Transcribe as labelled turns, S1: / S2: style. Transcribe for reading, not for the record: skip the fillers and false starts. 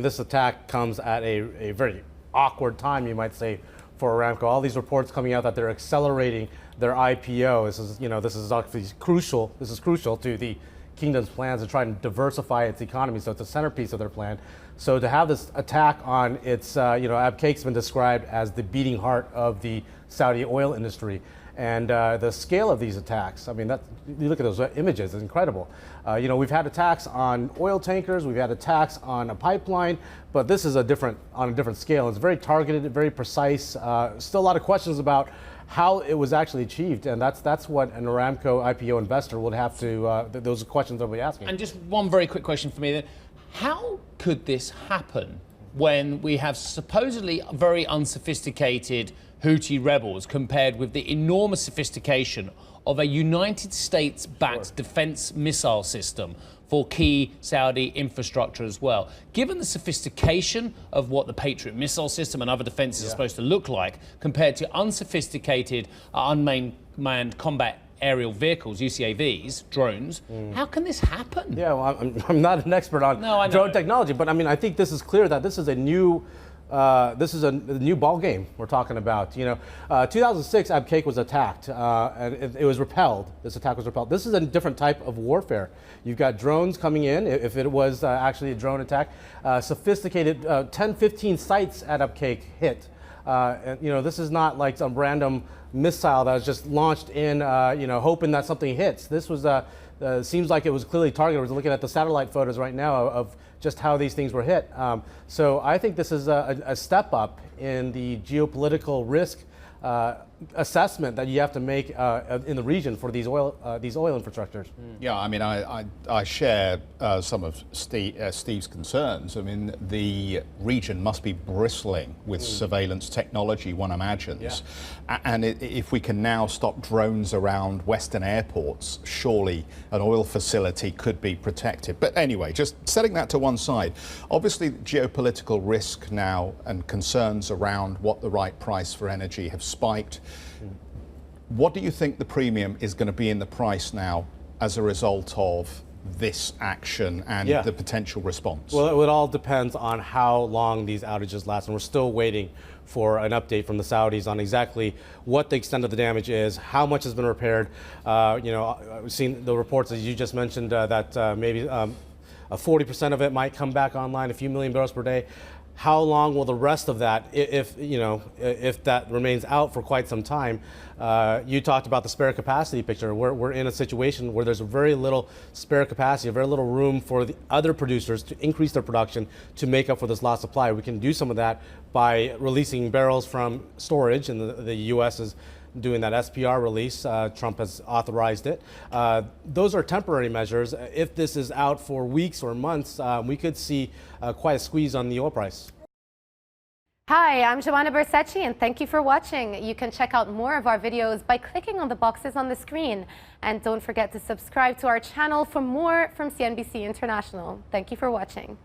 S1: This attack comes at a very awkward time, you might say, for Aramco. All these reports coming out that they're accelerating their IPO. This is actually crucial. This is crucial to the kingdom's plans to try and diversify its economy. So it's a centerpiece of their plan. So to have this attack on its, Abqaiq's been described as the beating heart of the Saudi oil industry. And the scale of these attacks, I mean, you look at those images, it's incredible. We've had attacks on oil tankers, we've had attacks on a pipeline, but this is on a different scale. It's very targeted, very precise. Still a lot of questions about how it was actually achieved, and that's what an Aramco IPO investor would have to, those are questions they'll be asking.
S2: And just one very quick question for me then. How could this happen when we have supposedly very unsophisticated Houthi rebels compared with the enormous sophistication of a United States-backed defense missile system for key Saudi infrastructure as well? Given the sophistication of what the Patriot missile system and other defenses are supposed to look like compared to unsophisticated unmanned combat aerial vehicles, UCAVs, drones, how can this happen?
S1: Yeah, well, I'm not an expert on drone technology, but I mean, I think this is clear that this is a new ball game we're talking about. 2006, Abqaiq was attacked, and it was repelled. This attack was repelled. This is a different type of warfare. You've got drones coming in, if it was actually a drone attack. Sophisticated 10, 15 sites at Abqaiq hit. This is not like some random missile that was just launched in, hoping that something hits. This was, seems like it was clearly targeted. We're looking at the satellite photos right now of just how these things were hit. So I think this is a step up in the geopolitical risk assessment that you have to make in the region for these oil infrastructures.
S3: Yeah, I mean, I share some of Steve's concerns. I mean, the region must be bristling with surveillance technology, one imagines. Yeah. And if we can now stop drones around Western airports, surely an oil facility could be protected. But anyway, just setting that to one side, obviously geopolitical risk now and concerns around what the right price for energy have spiked. What do you think the premium is going to be in the price now as a result of this action and the potential response?
S1: Well, it all depends on how long these outages last, and we're still waiting for an update from the Saudis on exactly what the extent of the damage is, how much has been repaired. We've seen the reports, as you just mentioned, that maybe 40% of it might come back online, a few million barrels per day. How long will the rest of that, if that remains out for quite some time? You talked about the spare capacity picture. We're in a situation where there's very little spare capacity, very little room for the other producers to increase their production to make up for this lost supply. We can do some of that by releasing barrels from storage, and the U.S. is doing that SPR release. Trump has authorized it. Those are temporary measures. If this is out for weeks or months, we could see quite a squeeze on the oil price.
S4: Hi, I'm Joanna Bersecci, and thank you for watching. You can check out more of our videos by clicking on the boxes on the screen. And don't forget to subscribe to our channel for more from CNBC International. Thank you for watching.